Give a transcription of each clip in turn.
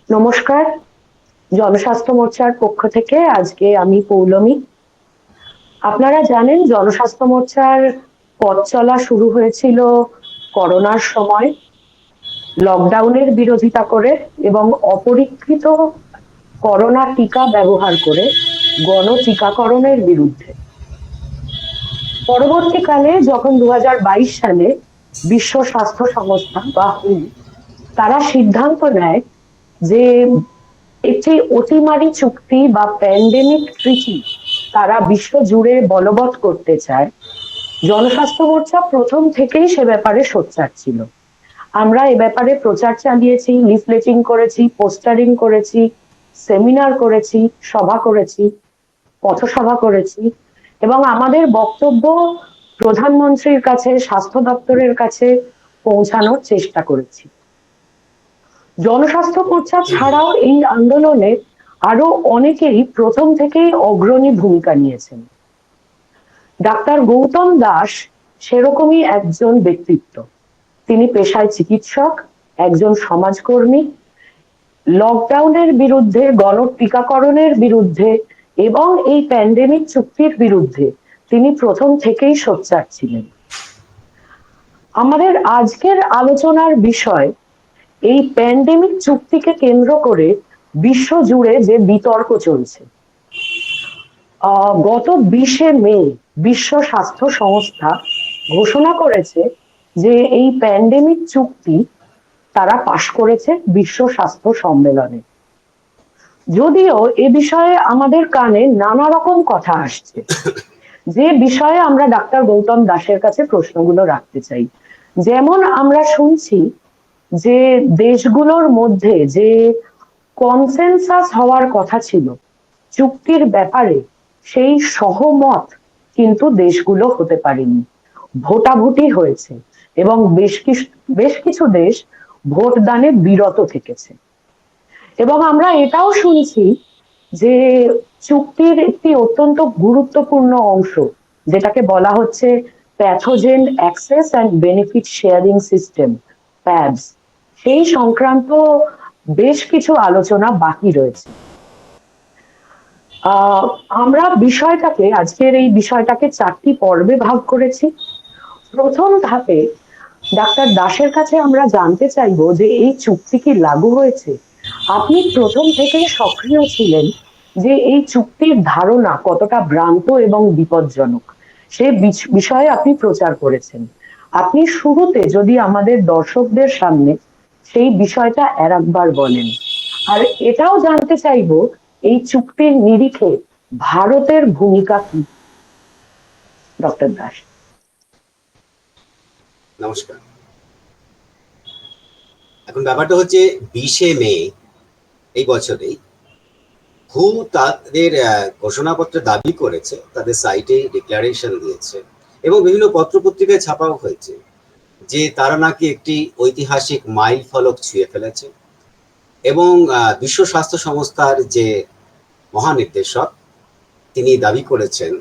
নমস্কার। জনস্বাস্থ্য মোর্চার পক্ষ থেকে আজকে আমি পৌলমী। আপনারা জানেন জনস্বাস্থ্য মোর্চার পথ চলা শুরু হয়েছিল করোনার সময়, লকডাউনের বিরোধিতা করে এবং অপরীক্ষিত করোনা টিকা ব্যবহার করে গণটিকাকরণের বিরুদ্ধে। পরবর্তীকালে যখন 2022 সালে বিশ্ব স্বাস্থ্য সংস্থা বা WHO তারা সিদ্ধান্ত নেয় যে একটি অতিমারি চুক্তি বা প্যান্ডেমিক ট্রিটি তারা বিশ্ব জুড়ে বলবৎ করতে চায়, জনস্বাস্থ্য মোর্চা প্রথম থেকেই সে ব্যাপারে সোচ্চার ছিল। আমরা এ ব্যাপারে প্রচার চালিয়েছি, লিফলেটিং করেছি, পোস্টারিং করেছি, সেমিনার করেছি, সভা করেছি, পথসভা করেছি এবং আমাদের বক্তব্য প্রধানমন্ত্রীর কাছে, স্বাস্থ্য দপ্তরের কাছে পৌঁছানোর চেষ্টা করেছি। জনস্বাস্থ্য মোর্চা ছাড়াও এই আন্দোলনে আরো অনেকেই প্রথম থেকেই অগ্রণী ভূমিকা নিয়েছেন। ডাক্তার গৌতম দাস সেরকমই একজন ব্যক্তিত্ব। তিনি পেশায় চিকিৎসক, একজন সমাজকর্মী। লকডাউনের বিরুদ্ধে, গণটিকাকরণের বিরুদ্ধে এবং এই প্যান্ডেমিক চুক্তির বিরুদ্ধে তিনি প্রথম থেকেই সোচ্চার ছিলেন। আমাদের আজকের আলোচনার বিষয় এই প্যান্ডেমিক চুক্তিকে কেন্দ্র করে বিশ্ব জুড়ে যে বিতর্ক চলছে। গত 20শে মে বিশ্ব স্বাস্থ্য সংস্থা ঘোষণা করেছে যে এই প্যান্ডেমিক চুক্তি তারা পাশ করেছে বিশ্ব স্বাস্থ্য সম্মেলনে। যদিও এ বিষয়ে আমাদের কানে নানা রকম কথা আসছে, যে বিষয়ে আমরা ডাক্তার গৌতম দাসের কাছে প্রশ্নগুলো রাখতে চাই। যেমন আমরা শুনছি যে দেশগুলোর মধ্যে যে কনসেনসাস হওয়ার কথা ছিল চুক্তির ব্যাপারে, সেই সহমত কিন্তু দেশগুলো হতে পারেনি, ভোটাভুটি হয়েছে এবং বেশ কিছু দেশ ভোট দানে বিরত থেকেছে। এবং আমরা এটাও শুনছি যে চুক্তির একটি অত্যন্ত গুরুত্বপূর্ণ অংশ, যেটাকে বলা হচ্ছে pathogen access and benefit sharing system, PABS, সেই সংক্রান্ত বেশ কিছু আলোচনা বাকি রয়েছে। আমরা আজকের এই বিষয়টাকে 4টি পর্বে ভাগ করেছি। প্রথম ধাপে ডাক্তার দাসের কাছে আমরা জানতে চাইবো যে এই চুক্তি কি লাগু হয়েছে। আপনি প্রথম থেকেই সক্রিয় ছিলেন যে এই চুক্তির ধারণা কতটা ভ্রান্ত এবং বিপজ্জনক সে বিষয়ে আপনি প্রচার করেছেন। আপনি শুরুতে যদি আমাদের দর্শকদের সামনে সেই বিষয়টা একবার বলেন, আর এটাও জানতে চাইবো এই চুক্তির নিরিখে ভারতের ভূমিকা কি। ডক্টর দাস। নমস্কার। এখন ব্যাপারটা হচ্ছে 20শে মে এই বছরেই হু তাদের ঘোষণাপত্রে দাবি করেছে, তাদের সাইটে ডিক্লারেশন দিয়েছে এবং বিভিন্ন পত্রপত্রিকায় ছাপাও হয়েছে যে তারা নাকি একটি ঐতিহাসিক মাইল ফলক ছুঁয়ে ফেলেছে এবং বিশ্ব স্বাস্থ্য সংস্থার যে মহানির্দেশক তিনি দাবি করেছেন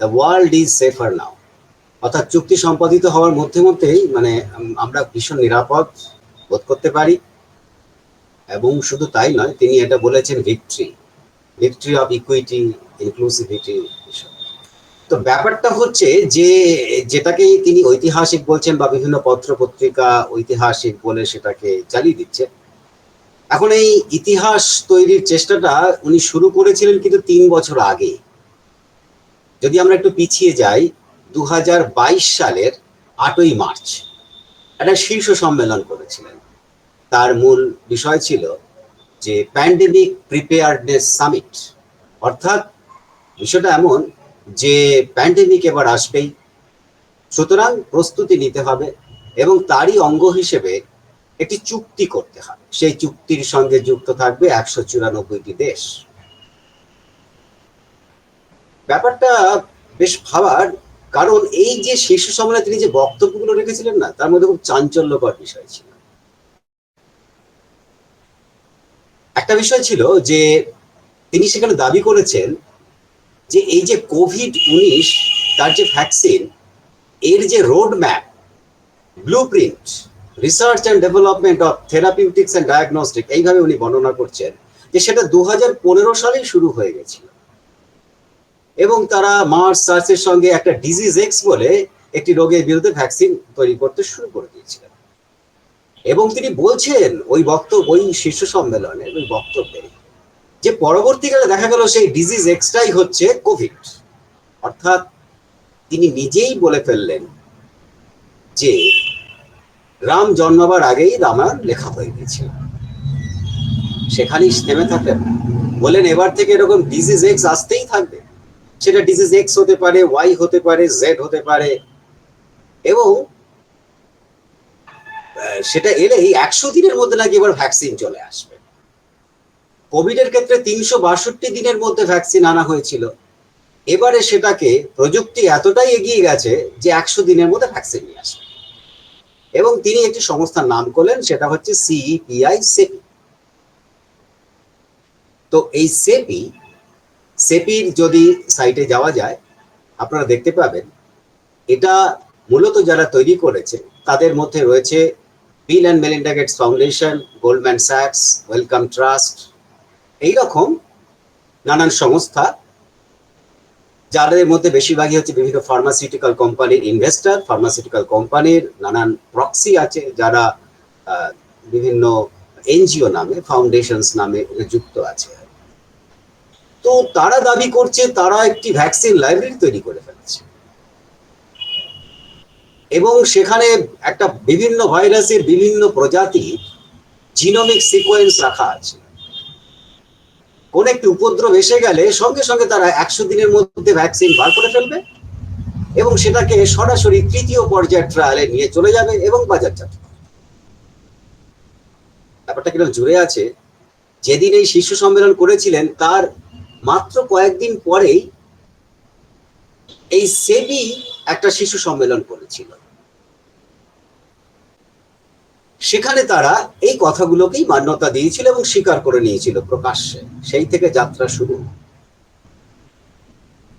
দ্য ওয়ার্ল্ড ইজ সেফার নাও, অর্থাৎ চুক্তি সম্পাদিত হওয়ার মধ্যে মধ্যেই আমরা ভীষণ নিরাপদ বোধ করতে পারি। এবং শুধু তাই নয়, তিনি এটা বলেছেন ভিক্টরি অফ ইকুইটি, ইনক্লুসিভিটি। তো ব্যাপারটা হচ্ছে যে যেটাকে তিনি ঐতিহাসিক বলছেন বা বিভিন্ন পত্র পত্রিকা ঐতিহাসিক বলে সেটাকে চালিয়ে দিচ্ছে। এখন এই ইতিহাস তৈরির চেষ্টাটা উনি শুরু করেছিলেন কিন্তু 3 বছর আগে। যদি আমরা একটু পিছিয়ে যাই, 2022 সালের 8ই মার্চ একটা শীর্ষ সম্মেলন করেছিলেন। তার মূল বিষয় ছিল যে প্যান্ডেমিক প্রিপেয়ারনেস সামিট, অর্থাৎ বিষয়টা এমন যে প্যান্ডেমিক এবার আসবেই, সুতরাং প্রস্তুতি নিতে হবে এবং তারই অঙ্গ হিসেবে একটি চুক্তি করতে হবে। সেই চুক্তির সঙ্গে যুক্ত থাকবে 194টি দেশ। ব্যাপারটা বেশ ভাবার, কারণ এই যে শীর্ষ সম্মেলনে তিনি যে বক্তব্যগুলো রেখেছিলেন না, তার মধ্যে খুব চাঞ্চল্যকর বিষয় ছিল। একটা বিষয় ছিল যে তিনি সেখানে দাবি করেছেন যে এই যে কোভিড-19 তার যে ভ্যাকসিন, এর যে road map, blue print, research and development of therapeutics and diagnostic, এইভাবে উনি বর্ণনা করছেন যে সেটা 2015 সালেই শুরু হয়ে গেছিল। এবং তারা মার্স সার্চের সঙ্গে একটা ডিজিজ এক্স বলে একটি রোগের বিরুদ্ধে ভ্যাকসিন তৈরি করতে শুরু করে দিয়েছিলেন। এবং তিনি বলছেন ওই শীর্ষ সম্মেলনের ওই বক্তব্যে যে পরবর্তীকালে দেখা গেল সেই ডিজিজ এক্সটাই হচ্ছে কোভিড। অর্থাৎ তিনি নিজেই বলে ফেললেন যে রাম জন্মাবার আগেই রামায়ণ লেখা হয়ে গেছিল। সেখানেই থেমে থাকেন, বলেন এবার থেকে এরকম ডিজিজ এক্স আসতেই থাকবে। সেটা ডিজিজ এক্স হতে পারে, ওয়াই হতে পারে, জেড হতে পারে, এবং সেটা এলেই 100 দিনের মধ্যে নাকি এবার ভ্যাকসিন চলে আসবে। কোভিড এর ক্ষেত্রে 362 দিনের মধ্যে ভ্যাকসিন আনা হয়েছিল। এবারে সেটাকে প্রযুক্তি এতটাই এগিয়ে গেছে যে 100 দিনের মধ্যে ভ্যাকসিন নিয়ে আসবে। এবং তিনি একটি সংস্থার নাম করলেন, সেটা হচ্ছে সিইপিআই, সেপি। তো এই সেপির যদি সাইটে যাওয়া যায় আপনারা দেখতে পাবেন এটা মূলত যারা তৈরি করেছে তাদের মধ্যে রয়েছে Bill and Melinda Gates Foundation, Goldman স্যাক্স, ওয়েলকাম ট্রাস্ট, এইরকম নানান সংস্থা, যাদের মধ্যে বেশিরভাগই হচ্ছে বিভিন্ন ফার্মাসিউটিক্যাল কোম্পানির ইনভেস্টর, ফার্মাসিউটিক্যাল কোম্পানির নানান প্রক্সি আছে যারা বিভিন্ন এনজিও নামে, ফাউন্ডেশনস নামে যুক্ত আছে। তো তারা দাবি করছে তারা একটি ভ্যাকসিন লাইব্রেরি তৈরি করে ফেলেছে এবং সেখানে একটা বিভিন্ন ভাইরাসের বিভিন্ন প্রজাতির জিনোমিক সিকোয়েন্স রাখা আছে। কোন একটি উপদ্রব এসে গেলে সঙ্গে সঙ্গে তারা 100 দিনের মধ্যে ভ্যাকসিন বার করে ফেলবে এবং সেটাকে সরাসরি তৃতীয় পর্যায়ের ট্রায়ালে নিয়ে চলে যাবে এবং বাজারজাত। ব্যাপারটা কিরকম জুড়ে আছে, যেদিন এই শীর্ষ সম্মেলন করেছিলেন তার মাত্র কয়েকদিন পরেই এই সেবি একটা শিশু সম্মেলন করেছিল। সেখানে তারা এই কথাগুলোকেই মান্যতা দিয়েছিল এবং স্বীকার করে নিয়েছিল প্রকাশ্যে। সেই থেকে যাত্রা শুরু।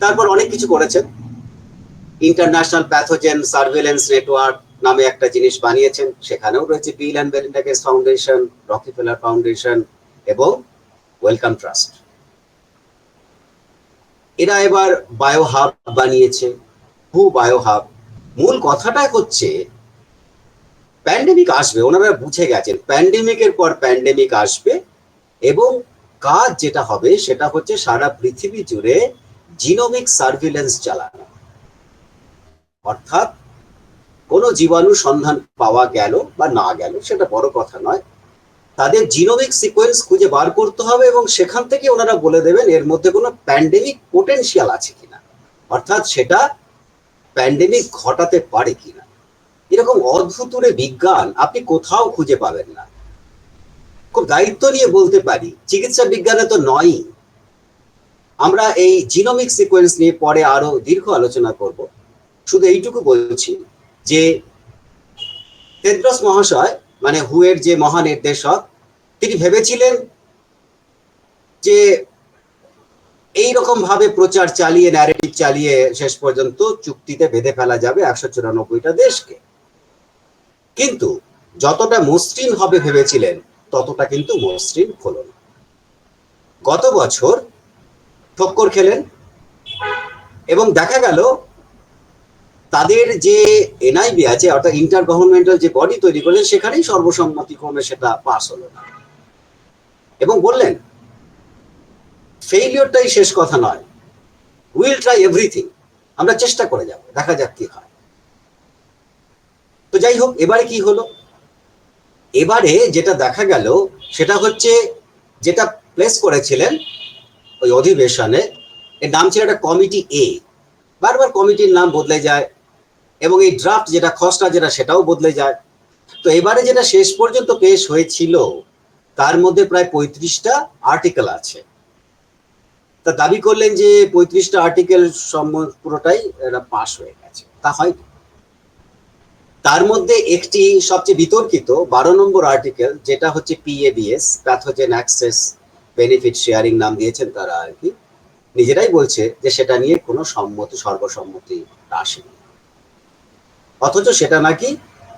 তারপর অনেক কিছু করেছেন। ইন্টারন্যাশনাল প্যাথোজেন সার্ভেলেন্স নেটওয়ার্ক নামে একটা জিনিস বানিয়েছেন, সেখানেও রয়েছে Bill and Melinda Gates Foundation, Rockefeller Foundation এবং ওয়েলকাম ট্রাস্ট। এরা এবার বায়ো হাব বানিয়েছে, বায়ো হাব। মূল কথাটাই হচ্ছে প্যান্ডেমিক আসবে, ওনারা বুঝে গেছেন প্যান্ডেমিকের পর প্যান্ডেমিক আসবে এবং কাজ যেটা হবে সেটা হচ্ছে সারা পৃথিবী জুড়ে জিনোমিক সার্ভিলেন্স চালানো। অর্থাৎ কোন জীবাণু সন্ধান পাওয়া গেল বা না গেল সেটা বড় কথা নয়, তাদের জিনোমিক সিকোয়েন্স খুঁজে বার করতে হবে এবং সেখান থেকে ওনারা বলে দেবেন এর মধ্যে কোনো প্যান্ডেমিক পোটেনশিয়াল আছে কিনা, অর্থাৎ সেটা প্যান্ডেমিক ঘটাতে পারে কিনা। এরকম অদ্ভুতুরে বিজ্ঞান আপনি কোথাও খুঁজে পাবেন না। খুব দায়িত্ব নিয়ে বলতে পারি চিকিৎসা বিজ্ঞানে তো নয়ই। আমরা এই জিনোমিক সিকোয়েন্স নিয়ে পরে আরো দীর্ঘ আলোচনা করব। শুধু এইটুকু বলছি যে টেড্রস মহাশয় মানে হু এর যে মহানির্দেশক, তিনি ভেবেছিলেন যে এইরকম ভাবে প্রচার চালিয়ে, ন্যারেটিভ চালিয়ে শেষ পর্যন্ত চুক্তিতে বেঁধে ফেলা যাবে 194টা দেশকে। কিন্তু যতটা মসৃণ হবে ভেবেছিলেন ততটা কিন্তু মসৃণ হলো না। গত বছর ঠক্কর খেলেন এবং দেখা গেল তাদের যে এনআইবি আছে অর্থাৎ ইন্টার গভর্নমেন্টাল যে বডি তৈরি করলেন সেখানেই সর্বসম্মতিক্রমে সেটা পাস হলো না এবং বললেন ফেইলিওরটাই শেষ কথা নয়, উইল ট্রাই এভরিথিং, আমরা চেষ্টা করে যাব, দেখা যাক কি হয়। তো যাই হোক, এবারে কি হলো? এবারে যেটা দেখা গেল সেটা হচ্ছে যেটা প্লেস করেছিলেন ওই অধিবেশনে, এর নাম ছিল একটা কমিটি এ। বারবার কমিটির নাম বদলে যায় এবং এই ড্রাফট যেটা খসড়া যেটা সেটাও বদলে যায়। তো এবারে যেটা শেষ পর্যন্ত পেশ হয়েছিল তার মধ্যে প্রায় 35টা আর্টিকেল আছে। তা দাবি করলেন যে 35টা আর্টিকেল পুরোটাই এরা পাশ হয়ে গেছে, তা হয়নি। তার মধ্যে একটি সবচেয়ে বিতর্কিত 12 নম্বর আর্টিকেল, যেটা হচ্ছে পিএবিএস, প্যাথোজেন অ্যাক্সেস বেনিফিট শেয়ারিং নাম দিয়েছেন তারা আর কি, নিজেরাই বলছে যে সেটা নিয়ে কোনো সর্বসম্মতি আসেনি, অথচ সেটা নাকি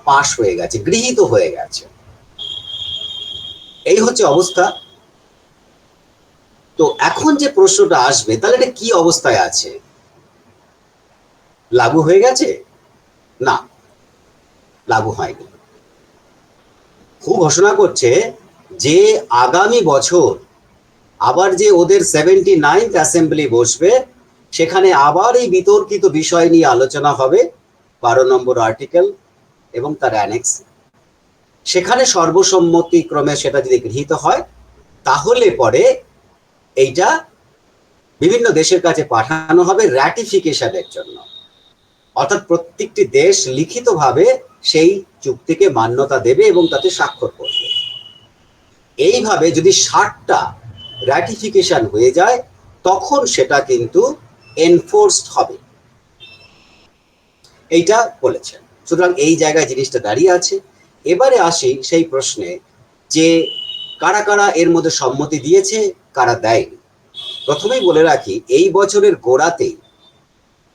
পাশ হয়ে গেছে, গৃহীত হয়ে গেছে। এই হচ্ছে অবস্থা। তো এখন যে প্রশ্নটা আসবে, তাহলে এটা কি অবস্থায় আছে? লাগু হয়ে গেছে? না, লাগু হয়নি। হু ঘোষণা করছে যে আগামী বছর আবার যে ওদের 79th অ্যাসেম্বলি বসবে, সেখানে আবার এই বিতর্কিত বিষয় নিয়ে আলোচনা হবে, 12 নম্বর আর্টিকেল এবং তার অ্যানেক্স। সেখানে সর্বসম্মতিক্রমে সেটা যদি গৃহীত হয়, তাহলে পরে এইটা বিভিন্ন দেশের কাছে পাঠানো হবে র্যাটিফিকেশনের জন্য। অর্থাৎ প্রত্যেকটি দেশ লিখিতভাবে সেই চুক্তিকে মান্যতা দেবে এবং তাতে স্বাক্ষর করবে। এইভাবে যদি 60টা র্যাটিফিকেশন হয়ে যায়, তখন সেটা কিন্তু এনফোর্সড হবে, এইটা বলেছেন। সুতরাং এই জায়গায় জিনিসটা দাঁড়িয়ে আছে। এবারে আসি সেই প্রশ্নে যে কারা কারা এর মধ্যে সম্মতি দিয়েছে, কারা দেয়নি। প্রথমেই বলে রাখি, এই বছরের গোড়াতেই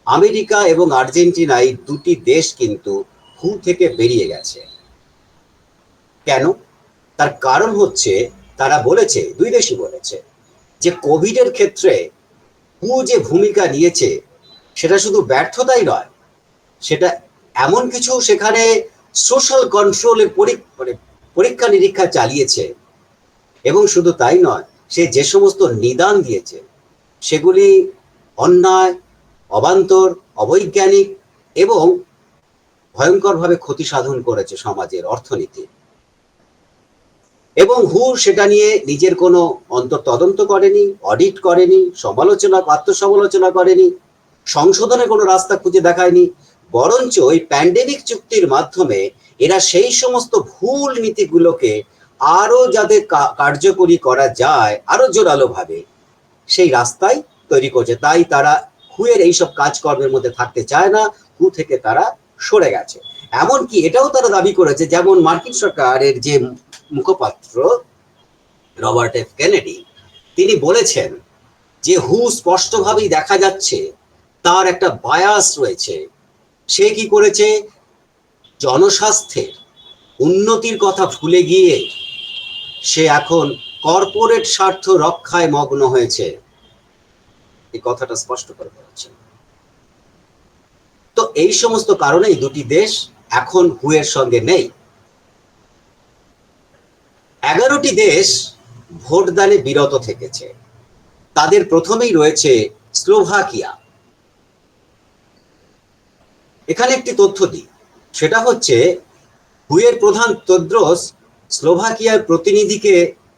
আমেরিকা এবং আর্জেন্টিনা, এই দুটি দেশ কিন্তু হু থেকে বেরিয়ে গেছে। কেন? তার কারণ হচ্ছে, তারা বলেছে, দুই দেশই বলেছে, যে কোভিডের ক্ষেত্রে হু যে ভূমিকা নিয়েছে সেটা শুধু ব্যর্থতাই নয়, সেটা এমন কিছু সেখানে সোশ্যাল কন্ট্রোলের পরীক্ষা নিরীক্ষা চালিয়েছে। এবং শুধু তাই নয়, সে যে সমস্ত নিদান দিয়েছে সেগুলি অন্যায়, অবান্তর, অবৈজ্ঞানিক এবং ভয়ঙ্করভাবে ক্ষতি সাধন করেছে সমাজের, অর্থনীতি। এবং হু সেটা নিয়ে নিজের কোনো তদন্ত করেনি, অডিট করেনি, আত্মসমালোচনা করেনি, সংশোধনের কোনো রাস্তা খুঁজে দেখায়নি। বরঞ্চ ওই প্যান্ডেমিক চুক্তির মাধ্যমে এরা সেই সমস্ত ভুল নীতিগুলোকে আরো যাতে কার্যকরী করা যায়, আরো জোরালো ভাবে, সেই রাস্তায় তৈরি করছে। তাই তারা হুয়ের এইসব কাজকর্মের মধ্যে থাকতে চায় না, হু থেকে তারা সরে গেছে। এমনকি এটাও তারা দাবি করেছে, যেমন মার্কিন সরকারের যে মুখপাত্র রবার্ট এফ কেনেডি, তিনি বলেছেন যে হু স্পষ্টভাবেই দেখা যাচ্ছে তার একটা বায়াস রয়েছে। সে কি করেছে? জনস্বাস্থ্যের উন্নতির কথা ভুলে গিয়ে সে এখন কর্পোরেট স্বার্থ রক্ষায় মগ্ন হয়েছে, এই কথাটা স্পষ্ট করে বলেছেন। তো এই সমস্ত কারণেই দুটি দেশ এখন হুয়ের সঙ্গে নেই। 11টি দেশ ভোটদানে বিরত থেকেছে। তাদের প্রথমেই রয়েছে স্লোভাকিয়া। এখানে একটি তথ্য দিই, সেটা হচ্ছে হুয়ের প্রধান তেদ্রোস স্লোভাকিয়ার প্রতিনিধিকে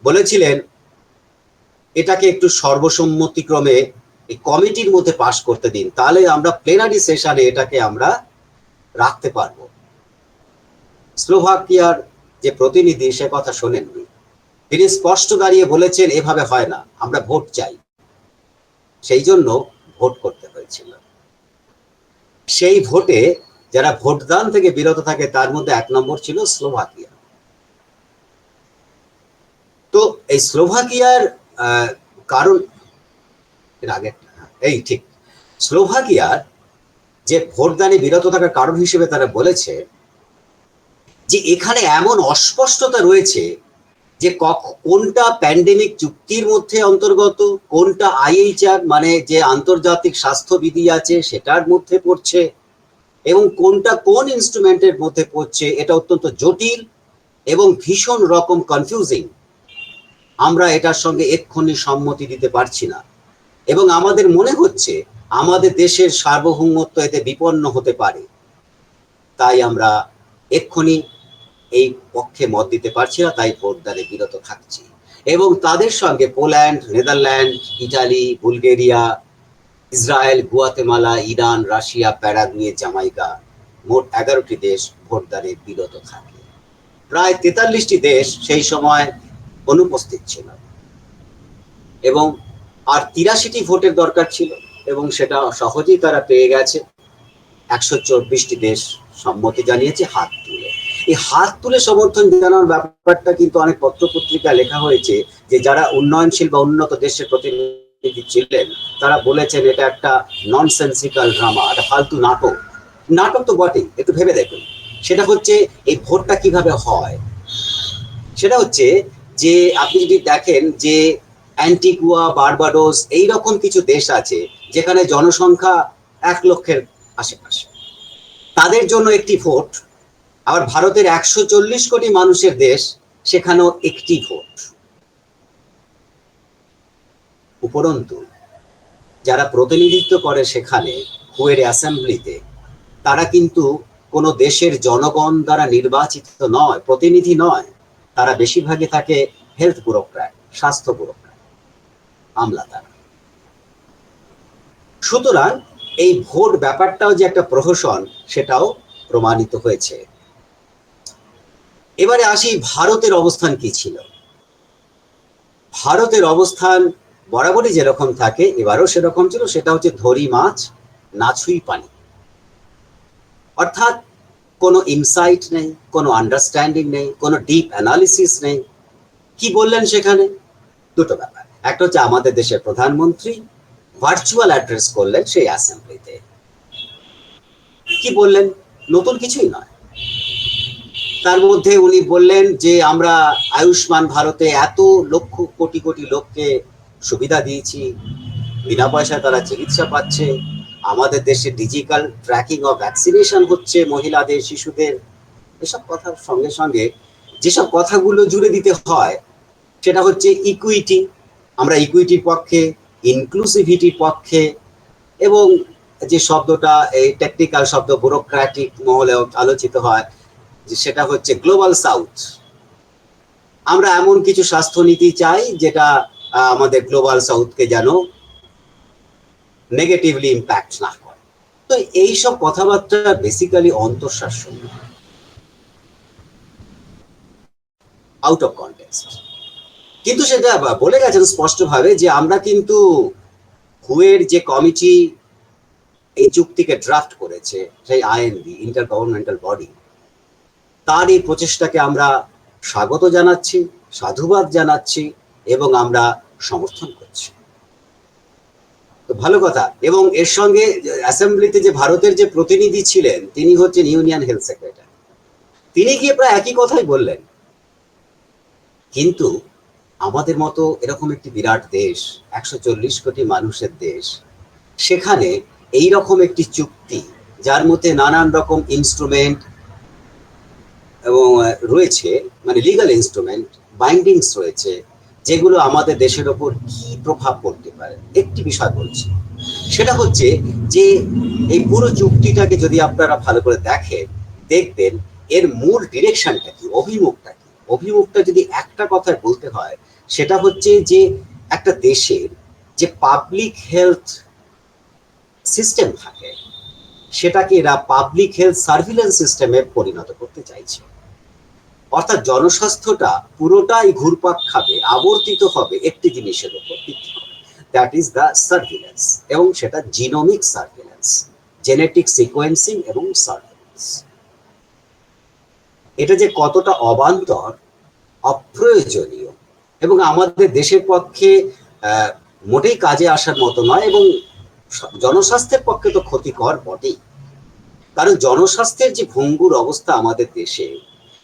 বলেছিলেন এটাকে একটু সর্বসম্মতিক্রমে এই কমিটির মধ্যে পাশ করতে দিন, তাহলে আমরা প্লেনারি সেশনে এটাকে আমরা রাখতে পারবো। স্লোভাকিয়ার যে প্রতিনিধি সে কথা শোনেননি। তিনি স্পষ্ট দাঁড়িয়ে বলেছেন এভাবে হয় না, আমরা ভোট চাই। সেই জন্য ভোট করতে হয়েছিল। সেই ভোটে যারা ভোটদান থেকে বিরত থাকে তার মধ্যে 1 নম্বর ছিল স্লোভাকিয়া। তো এই স্লোভাকিয়ার কারণ এর আগে এই ঠিক স্লোভাকিয়ার যে ভোটদানে বিরত থাকার কারণ হিসেবে তারা বলেছে যে এখানে এমন অস্পষ্টতা রয়েছে যে কোনটা প্যান্ডেমিক চুক্তির মধ্যে অন্তর্গত, কোনটা আইএইচআর মানে যে আন্তর্জাতিক স্বাস্থ্যবিধি আছে সেটার মধ্যে পড়ছে, এবং কোনটা কোন ইনস্ট্রুমেন্টের মধ্যে পড়ছে, এটা অত্যন্ত জটিল এবং ভীষণ রকম কনফিউজিং। আমরা এটার সঙ্গে এক্ষুনি সম্মতি দিতে পারছি না এবং আমাদের মনে হচ্ছে আমাদের দেশের সার্বভৌমত্ব এতে বিপন্ন হতে পারে। তাই আমরা এক্ষুনি এই পক্ষে মত দিতে পারছি না, তাই ভোটদানে বিরত থাকছি। এবং তাদের সঙ্গে Poland, Netherland, Italy, Bulgaria, Israel, Guatemala, Iran, Russia, Paraguay, Jamaica, মোট 11টি দেশ ভোটদানে বিরত থাকে। প্রায় 43টি দেশ সেই সময় অনুপস্থিত ছিল এবং আর 83টি ভোটের দরকার ছিল এবং সেটা সহজেই তারা পেয়ে গেছে। 124টি দেশ সম্মতি জানিয়েছে হাত তুলে। এই হাত তুলে সমর্থন জানানোর ব্যাপারটা কিন্তু অনেক পত্রপত্রিকা লেখা হয়েছে যে যারা উন্নয়নশীল বা উন্নত দেশের প্রতিনিধি ছিলেন তারা বলেছেন এটা একটা ননসেন্সিক্যাল ড্রামা, একটা ফালতু নাটক। নাটক তো বটেই, একটু ভেবে দেখুন, সেটা হচ্ছে এই ভোটটা কিভাবে হয়। সেটা হচ্ছে যে আপনি যদি দেখেন যে অ্যান্টিগুয়া, বারবাডোস এইরকম কিছু দেশ আছে যেখানে জনসংখ্যা 1 লক্ষের আশেপাশে, তাদের জন্য একটি ভোট। আবার ভারতের 140 কোটি মানুষের দেশ, সেখানেও একটি ভোট। উপরন্তু যারা প্রতিনিধিত্ব করে সেখানে হুয়ের অ্যাসেম্বলিতে, তারা কিন্তু কোনো দেশের জনগণ দ্বারা নির্বাচিত নয়, প্রতিনিধি নয়। তারা বেশিরভাগই থাকে হেলথ ব্যুরোক্র্যাট, স্বাস্থ্য ব্যুরোক্র্যাট, আমলা তারা। সুতরাং এই ভোট ব্যাপারটাও যে একটা প্রহসন, সেটাও প্রমাণিত হয়েছে। এবারে আসি ভারতের অবস্থান কি ছিল। ভারতের অবস্থান বরাবরই যেরকম থাকে, এবারও সেরকম ছিল। সেটা হচ্ছে ধরি মাছ না ছুঁই পানি। অর্থাৎ কোনো ইনসাইট নেই, কোনো আন্ডারস্ট্যান্ডিং নেই, কোনো ডিপ অ্যানালিসিস নেই। কি বললেন সেখানে? দুটো ব্যাপার। একটা হচ্ছে আমাদের দেশের প্রধানমন্ত্রী ভার্চুয়াল অ্যাড্রেস করলেন সেই অ্যাসেম্বলিতে। কি বললেন? নতুন কিছুই নয়। তার মধ্যে উনি বললেন যে আমরা আয়ুষ্মান ভারতে এত লক্ষ কোটি কোটি লোককে সুবিধা দিয়েছি, বিনা পয়সায় তারা চিকিৎসা পাচ্ছে, আমাদের দেশে ডিজিটাল ট্র্যাকিং অফ ভ্যাকসিনেশন হচ্ছে মহিলাদের, শিশুদের। এসব কথার সঙ্গে সঙ্গে যেসব কথাগুলো জুড়ে দিতে হয়, সেটা হচ্ছে ইকুইটি। আমরা ইকুইটির পক্ষে, ইনক্লুসিভিটির পক্ষে, এবং যে শব্দটা এই টেকনিক্যাল শব্দ ব্যুরোক্র্যাটিক মহলে আলোচিত হয়, যে সেটা হচ্ছে গ্লোবাল সাউথ। আমরা এমন কিছু স্বাস্থ্যনীতি চাই যেটা আমাদের গ্লোবাল সাউথকে যেন নেগেটিভলি ইম্প্যাক্ট না করে। তো এইসব কথাবার্তা বেসিক্যালি অন্তঃশ্বাস শূন্য, আউট অফ কনটেক্সট। কিন্তু সেটা বলে গেছেন স্পষ্টভাবে যে আমরা কিন্তু হুয়ের যে কমিটি এই চুক্তিকে ড্রাফট করেছে, সেই আইএনবি, ইন্টার গভর্নমেন্টাল বডি, তার এই প্রচেষ্টাকে আমরা স্বাগত জানাচ্ছি, সাধুবাদ জানাচ্ছি, এবং আমরা সমর্থন করছি। তো ভালো কথা। এবং এর সঙ্গে অ্যাসেম্বলিতে যে ভারতের যে প্রতিনিধি ছিলেন, তিনি হচ্ছেন ইউনিয়ন হেলথ সেক্রেটারি। তিনি গিয়ে প্রায় একই কথাই বললেন। কিন্তু আমাদের মতো এরকম একটি বিরাট দেশ, 140 কোটি মানুষের দেশ, সেখানে এই রকম একটি চুক্তি, যার মধ্যে নানান রকম ইনস্ট্রুমেন্ট এবং রয়েছে, মানে লিগাল ইনস্ট্রুমেন্ট, বাইন্ডিংস রয়েছে, যেগুলো আমাদের দেশের ওপর কি প্রভাব পড়তে পারে। একটি বিষয় বলছি, সেটা হচ্ছে যে এই পুরো চুক্তিটাকে যদি আপনারা ভালো করে দেখবেন এর মূল ডিরেকশনটা কি, অভিমুখটা কি। অভিমুখটা যদি একটা কথায় বলতে হয়, সেটা হচ্ছে যে একটা দেশের যে পাবলিক হেলথ সিস্টেম থাকে, সেটাকে এরা পাবলিক হেলথ সার্ভিলেন্স সিস্টেমে পরিণত করতে চাইছে। অর্থাৎ জনস্বাস্থ্যটা পুরোটাই ঘুরপাক খাবে, আবর্তিত হবে একটি জিনিসের উপর ভিত্তি করে, দ্যাট ইজ দ্য সার্ভিলেন্স। এবং সেটা জিনোমিক সার্ভিলেন্স, জেনেটিক সিকোয়েন্সিং এবং সার্ভিলেন্স। এটা যে কতটা অবান্তর, অপ্রয়োজনীয়, এবং আমাদের দেশের পক্ষে মোটেই কাজে আসার মতো নয়, এবং জনস্বাস্থ্যের পক্ষে তো ক্ষতিকর বটেই। কারণ জনস্বাস্থ্যের যে ভঙ্গুর অবস্থা আমাদের দেশে,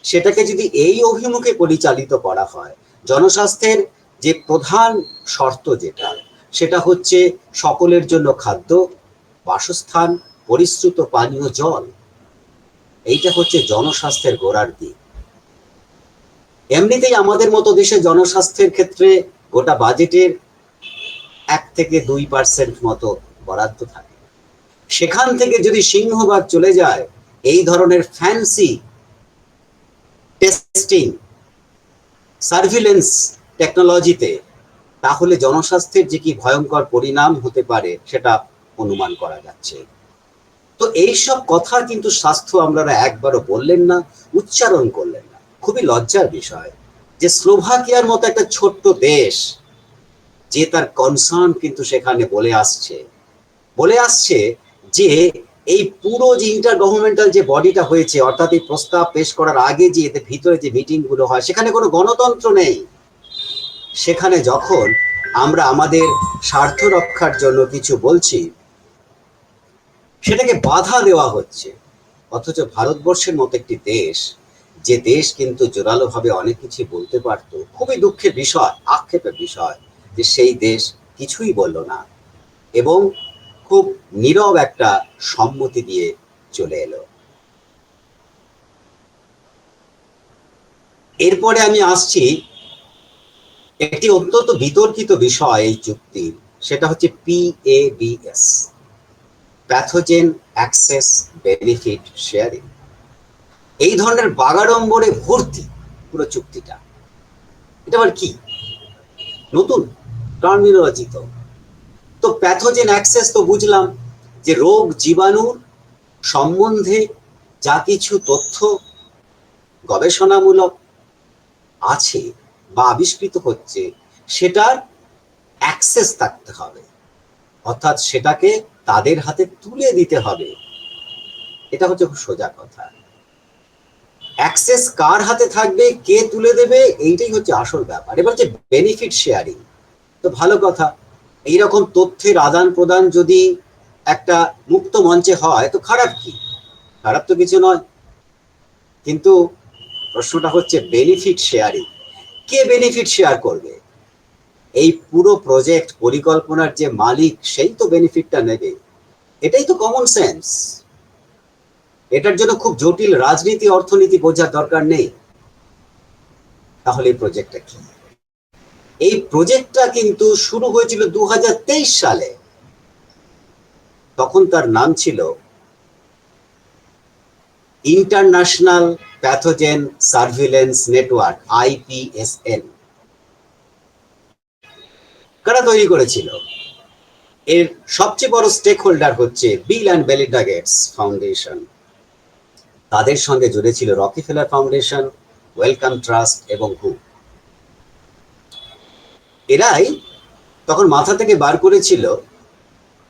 সেটাকে যদি এই অভিমুখে পরিচালিত করা হয়, জনস্বাস্থ্যের যে প্রধান শর্ত যেটা, সেটা হচ্ছে সকলের জন্য খাদ্য, বাসস্থান, পরিশ্রুত পানীয় জল। এইটা হচ্ছে জনস্বাস্থ্যের গোড়ার দিক। এমনিতেই আমাদের মতো দেশে জনস্বাস্থ্যের ক্ষেত্রে গোটা বাজেটের 1 থেকে 2% মতো বরাদ্দ থাকে। সেখান থেকে যদি সিংহভাগ চলে যায় এই ধরনের ফ্যান্সি টেস্টিং, সার্ভিলেন্স টেকনোলজিতে, তাহলে জনস্বাস্থ্যের যে কি ভয়ঙ্কর পরিণাম হতে পারে সেটা অনুমান করা যাচ্ছে। তো এইসব কথা কিন্তু স্বাস্থ্য আমলারা একবারও বললেন না, উচ্চারণ করলেন না। খুবই লজ্জার বিষয় যে স্লোভাকিয়ার মতো একটা ছোট্ট দেশ, যে তার কনসার্ন কিন্তু সেখানে বলে আসছে যে এই পুরো যে ইন্টার গভর্নমেন্টাল যে বডিটা হয়েছে, অর্থাৎ এই প্রস্তাব পেশ করার আগে যে এতে ভিতরে যে মিটিং গুলো হয়, সেখানে কোনো গণতন্ত্র নেই। সেখানে যখন আমরা আমাদের স্বার্থ রক্ষার জন্য কিছু বলছি, সেটাকে বাধা দেওয়া হচ্ছে। অথচ ভারতবর্ষের মতো একটি দেশ, যে দেশ কিন্তু জোরালোভাবে অনেক কিছু বলতে পারত, খুবই দুঃখের বিষয়, আক্ষেপের বিষয় যে সেই দেশ কিছুই বলল না এবং খুব নীরব একটা সম্মতি দিয়ে চলে এলো। এরপরে আমি আসছি একটি অত্যন্ত বিতর্কিত বিষয় এই চুক্তির, সেটা হচ্ছে PABS, pathogen access benefit sharing. এই ধরনের বাগাড়ম্বরে ভর্তি পুরো চুক্তিটা। এটা আবার কি? নতুন টার্মিনোলজি তো প্যাথোজেন অ্যাক্সেস তো বুঝলাম যে রোগ জীবাণুর সম্বন্ধে যা কিছু তথ্য গবেষণামূলক আছে বা আবিষ্কৃত হচ্ছে সেটার অ্যাক্সেস থাকতে হবে, অর্থাৎ সেটাকে তাদের হাতে তুলে দিতে হবে। এটা হচ্ছে খুব সোজা কথা। অ্যাক্সেস কার হাতে থাকবে, কে তুলে দেবে, এইটাই হচ্ছে আসল ব্যাপার। এবার যে বেনিফিট শেয়ারিং, তো ভালো কথা। এইরকম তথ্যের আদান প্রদান যদি একটা মুক্ত মঞ্চে হয় তো খারাপ কি? খারাপ তো কিছু নয়, কিন্তু প্রশ্নটা হচ্ছে বেনিফিট শেয়ারিং। কে বেনিফিট শেয়ার করবে? এই পুরো প্রজেক্ট পরিকল্পনার যে মালিক, সেই তো বেনিফিটটা নেবে। এটাই তো কমন সেন্স। এটার জন্য খুব জটিল রাজনীতি অর্থনীতি বোঝার দরকার নেই। তাহলে এই প্রজেক্টটা কি? এই প্রজেক্টটা কিন্তু শুরু হয়েছিল 2023 সালে। তখন তার নাম ছিল international pathogen surveillance network, IPSN। কারা তৈরি করেছিল? এর সবচেয়ে বড় স্টেক হোল্ডার হচ্ছে বিল অ্যান্ড মেলিন্ডা গেটস ফাউন্ডেশন। তাদের সঙ্গে জুড়ে ছিল রকিফেলার ফাউন্ডেশন, ওয়েলকাম ট্রাস্ট এবং হু। এরাই তখন মাথা থেকে বার করেছিল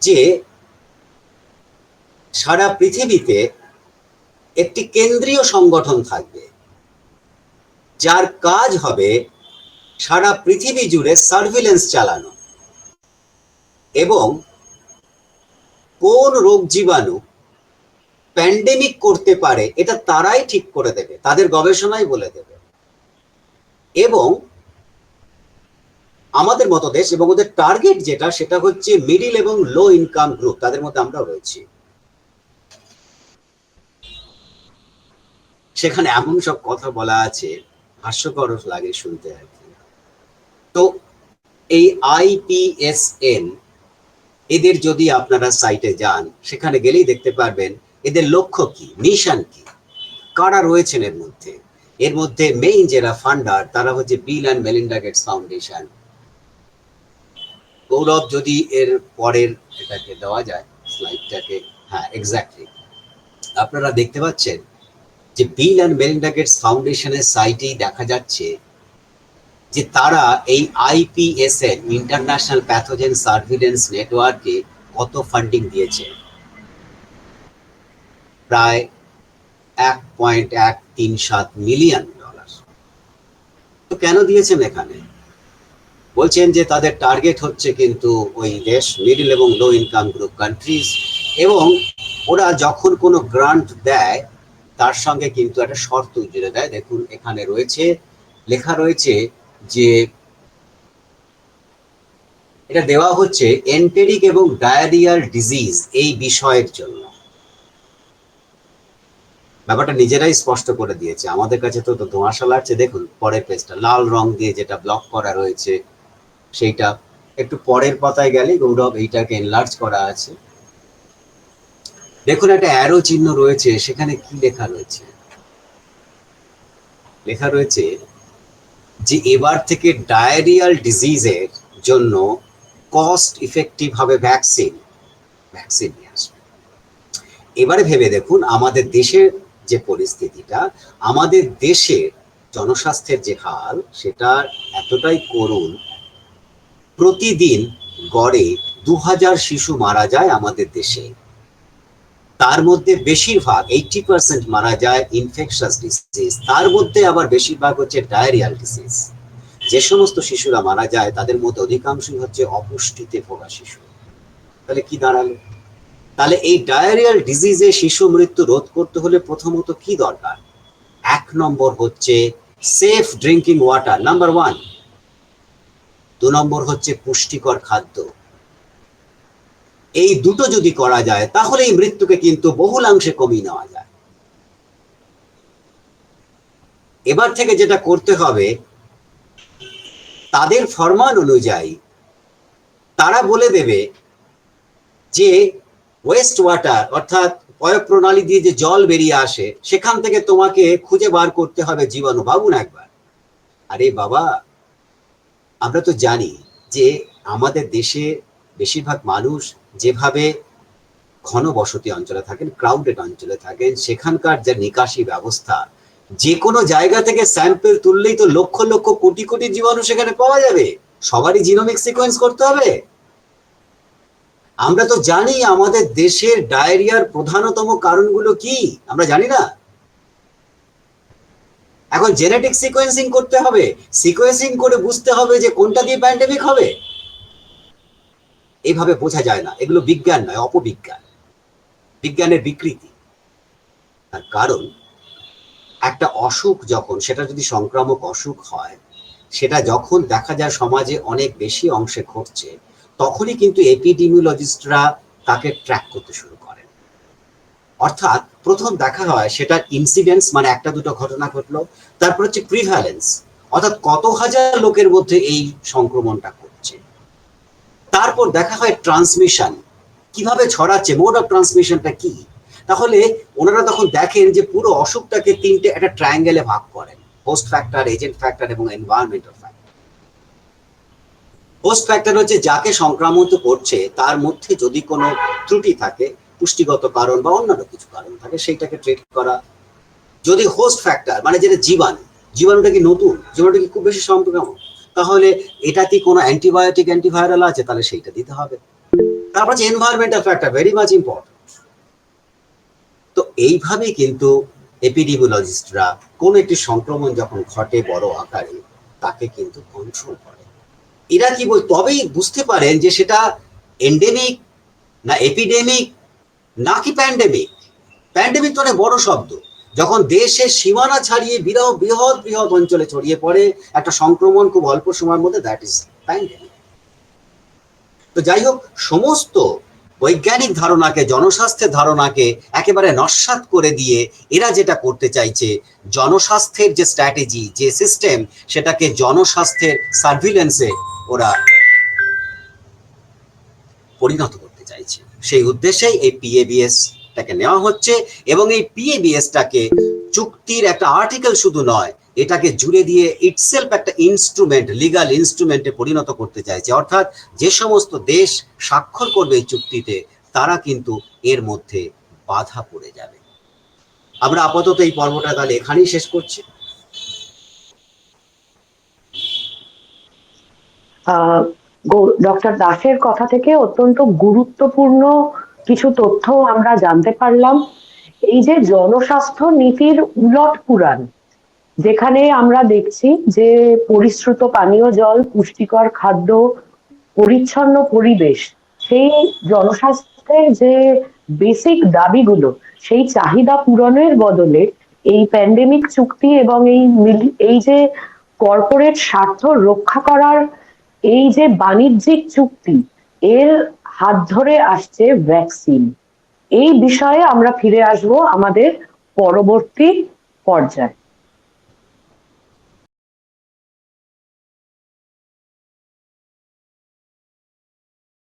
যে সারা পৃথিবীতে একটি কেন্দ্রীয় সংগঠন থাকবে যার কাজ হবে সারা পৃথিবী জুড়ে সার্ভিলেন্স চালানো এবং কোন রোগ জীবাণু প্যান্ডেমিক করতে পারে এটা তারাই ঠিক করে দেবে, তাদের গবেষণাই বলে দেবে। এবং আমাদের মতো দেশ এবং ওদের টার্গেট যেটা, সেটা হচ্ছে মিডিল এবং লো ইনকাম গ্রুপ, তাদের মধ্যে আমরাও রয়েছি। সেখানে এমন সব কথা বলা আছে, হাস্যকর লাগে শুনতে আর কি। তো এই IPSN, এদের যদি আপনারা সাইটে যান, সেখানে গেলেই দেখতে পারবেন এদের লক্ষ্য কি, মিশন কি, কারা রয়েছেন এর মধ্যে। এর মধ্যে মেইন যারা ফান্ডার তারা হচ্ছে বিল অ্যান্ড মেলিন্ডা গেটস ফাউন্ডেশন। গৌরব, যদি এর পরের এটাকে দেওয়া যায় স্লাইডটাকে, হ্যাঁ এক্স্যাক্টলি, আপনারা দেখতে পাচ্ছেন যে বিল অ্যান্ড মেলিন্ডা গেটস ফাউন্ডেশনের সাইটেই দেখা যাচ্ছে যে তারা এই IPSN, ইন্টারন্যাশনাল প্যাথোজেন সার্ভিলেন্স নেটওয়ার্কে কত ফান্ডিং দিয়েছে। প্রায় $1.137 মিলিয়ন। তো কেন দিয়েছেন? এখানে বলছেন যে তাদের টার্গেট হচ্ছে কিন্তু ওই দেশ, মিডল এবং লো ইনকাম গ্রুপ কান্ট্রিজ, এবং ওরা যখন কোনো গ্রান্ট দেয় তার সঙ্গে কিন্তু একটা শর্ত জুড়ে দেয়। দেখুন এখানে রয়েছে, লেখা রয়েছে যে এটা দেওয়া হচ্ছে এন্টেরিক এবং ডায়রিয়াল ডিজিজ এই বিষয়ের জন্য। ব্যাপারটা নিজেরাই স্পষ্ট করে দিয়েছে, আমাদের কাছে তো ধোঁয়াশা লাগছে। দেখুন পরের পেজটা লাল রং দিয়ে যেটা ব্লক করা রয়েছে, সেইটা একটু পরের পাতায় গেলে গৌরব এইটাকে এনলার্জ করা আছে। দেখুন একটা অ্যারো চিহ্ন রয়েছে, সেখানে কি লেখা রয়েছে? লেখা রয়েছে যে এবার থেকে ডায়রিয়াল ডিজিজের জন্য কস্ট ইফেক্টিভ হবে ভ্যাকসিন নিয়ে আসবে। এবারে ভেবে দেখুন আমাদের দেশের যে পরিস্থিতিটা, আমাদের দেশের জনস্বাস্থ্যের যে হাল, সেটা এতটাই করুণ। প্রতিদিন গড়ে 2000 শিশু মারা যায় আমাদের দেশে। তার মধ্যে বেশিরভাগ 80% মারা যায় ইনফেকশাস ডিজিজ, তার মধ্যে আবার বেশিরভাগ হচ্ছে ডায়রিয়াল ডিজিজ। যে সমস্ত শিশুরা মারা যায় তাদের মধ্যে অধিকাংশই হচ্ছে অপুষ্টিতে ভোগা শিশু। তাহলে কি দাঁড়ালো? তাহলে এই ডায়রিয়াল ডিজিজে শিশু মৃত্যু রোধ করতে হলে প্রথমত কি দরকার? 1 নম্বর হচ্ছে সেফ ড্রিঙ্কিং ওয়াটার, নাম্বার 1। 2 নম্বর হচ্ছে পুষ্টিকর খাদ্য। এই দুটো যদি করা যায় তাহলে এই মৃত্যুকে কিন্তু বহুলাংশে কমিয়ে নেওয়া যায়। এবার থেকে যেটা করতে হবে, তাদের ফরমান অনুযায়ী তারা বলে দেবে যে ওয়েস্ট ওয়াটার অর্থাৎ পয়ঃ প্রণালী দিয়ে যে জল বেরিয়ে আসে সেখান থেকে তোমাকে খুঁজে বার করতে হবে জীবাণু। ভাবুন একবার, আরে বাবা, আমরা তো জানি যে আমাদের দেশে বেশিরভাগ মানুষ যেভাবে ঘনবসতি অঞ্চলে থাকেন, ক্রাউডেড অঞ্চলে থাকেন, সেখানকার যে নিকাশি ব্যবস্থা, যে কোনো জায়গা থেকে স্যাম্পল তুললেই তো লক্ষ লক্ষ কোটি কোটি জীবাণু সেখানে পাওয়া যাবে। সবারই জিনোমিক সিকোয়েন্স করতে হবে। আমরা তো জানি আমাদের দেশের ডায়রিয়ার প্রধানতম কারণগুলো কি, আমরা জানি না। এখন জেনেটিক সিকোয়েন্সিং করতে হবে, সিকোয়েন্সিং করে বুঝতে হবে যে কোনটা দিয়ে প্যান্ডেমিক হবে। এইভাবে বোঝা যায় না, এগুলো বিজ্ঞান নয়, অপবিজ্ঞান, বিজ্ঞানের বিকৃতি। তার কারণ একটা অসুখ যখন, সেটা যদি সংক্রামক অসুখ হয়, সেটা যখন দেখা যায় সমাজে অনেক বেশি অংশে ঘটছে, তখনই কিন্তু এপিডেমিওলজিস্টরা তাকে ট্র্যাক করতে শুরু করেন। অর্থাৎ প্রথম দেখা হয় সেটার ইনসিডেন্স, মানে একটা দুটো ঘটনা ঘটলো, তারপর হচ্ছে প্রিভ্যালেন্স, অর্থাৎ কত হাজার লোকের মধ্যে এই সংক্রমণটা ঘটছে। তারপর দেখা হয় ট্রান্সমিশন, কিভাবে ছড়াচ্ছে, মোড অফ ট্রান্সমিশনটা কি। তাহলে ওনারা তখন দেখেন যে পুরো অসুখটাকে তিনটে একটা ট্রায়াঙ্গেলে ভাগ করেন: হোস্ট ফ্যাক্টর, এজেন্ট ফ্যাক্টর এবং এনভায়রনমেন্টাল ফ্যাক্টর। হোস্ট ফ্যাক্টর হচ্ছে যাকে সংক্রামিত করছে তার মধ্যে যদি কোনো ত্রুটি থাকে, পুষ্টিগত কারণ বা অন্যান্য কিছু কারণ থাকে, সেইটাকে ট্রিট করা। যদি হোস্ট ফ্যাক্টর মানে যেটা জীবাণু, জীবাণুটা কি নতুন, জীবাণুটা কি খুব বেশি সংক্রামক, তাহলে এটা কি কোনো অ্যান্টিবায়োটিক অ্যান্টিভাইরাল আছে, তাহলে সেইটা দিতে হবে। তারপর হচ্ছে environmental factor, very much important. তো এইভাবেই কিন্তু এপিডেমিওলজিস্টরা কোন একটি সংক্রমণ যখন ঘটে বড় আকারে, তাকে কিন্তু কন্ট্রোল করে। এরা কি তবেই বুঝতে পারেন যে সেটা এন্ডেমিক না এপিডেমিক নাকি প্যান্ডেমিক। প্যান্ডেমিক তো অনেক বড় শব্দ, যখন দেশের সীমানা ছাড়িয়ে বৃহৎ বৃহৎ অঞ্চলে ছড়িয়ে পড়ে একটা সংক্রমণ খুব অল্প সময়ের মধ্যে, দ্যাট ইজ প্যান্ডেমিক। তো যাই হোক, সমস্ত বৈজ্ঞানিক ধারণাকে, জনস্বাস্থ্যের ধারণাকে একেবারে নস্যাৎ করে দিয়ে এরা যেটা করতে চাইছে, জনস্বাস্থ্যের যে স্ট্র্যাটেজি, যে সিস্টেম, সেটাকে জনস্বাস্থ্যের সার্ভিলেন্সে ওরা পরিণত করতে চাইছে। সেই উদ্দেশ্যেই এই পিএবিএস টাকে নেওয়া হচ্ছে, এবং এই পিএবিএস টাকে চুক্তির একটা আর্টিকেল শুধু নয়, এটাকে জুড়ে দিয়ে ইটসেলফ একটা ইনস্ট্রুমেন্ট, লিগাল ইনস্ট্রুমেন্টে পরিণত করতে চাইছে। অর্থাৎ যে সমস্ত দেশ স্বাক্ষর করবে এই চুক্তিতে, তারা কিন্তু এর মধ্যে বাধা পড়ে যাবে। আমরা আপাতত এই পর্বটা তাহলে এখানেই শেষ করছি। ডক্টর দাসের কথা থেকে অত্যন্ত গুরুত্বপূর্ণ কিছু তথ্য আমরা জানতে পারলাম। এই যে জনস্বাস্থ্য নীতির উলট পুরাণ, যেখানে আমরা দেখছি যে পরিশ্রুত পানীয় জল, পুষ্টিকর খাদ্য, পরিচ্ছন্ন পরিবেশ, সেই জনস্বাস্থ্যের যে বেসিক দাবিগুলো, সেই চাহিদা পূরণের বদলে এই প্যান্ডেমিক চুক্তি এবং এই যে কর্পোরেট স্বার্থ রক্ষা করার এই যে বাণিজ্যিক চুক্তি, এর হাত ধরে আসছে ভ্যাকসিন। এই বিষয়ে আমরা ফিরে আসবো আমাদের পরবর্তী পর্যায়ে।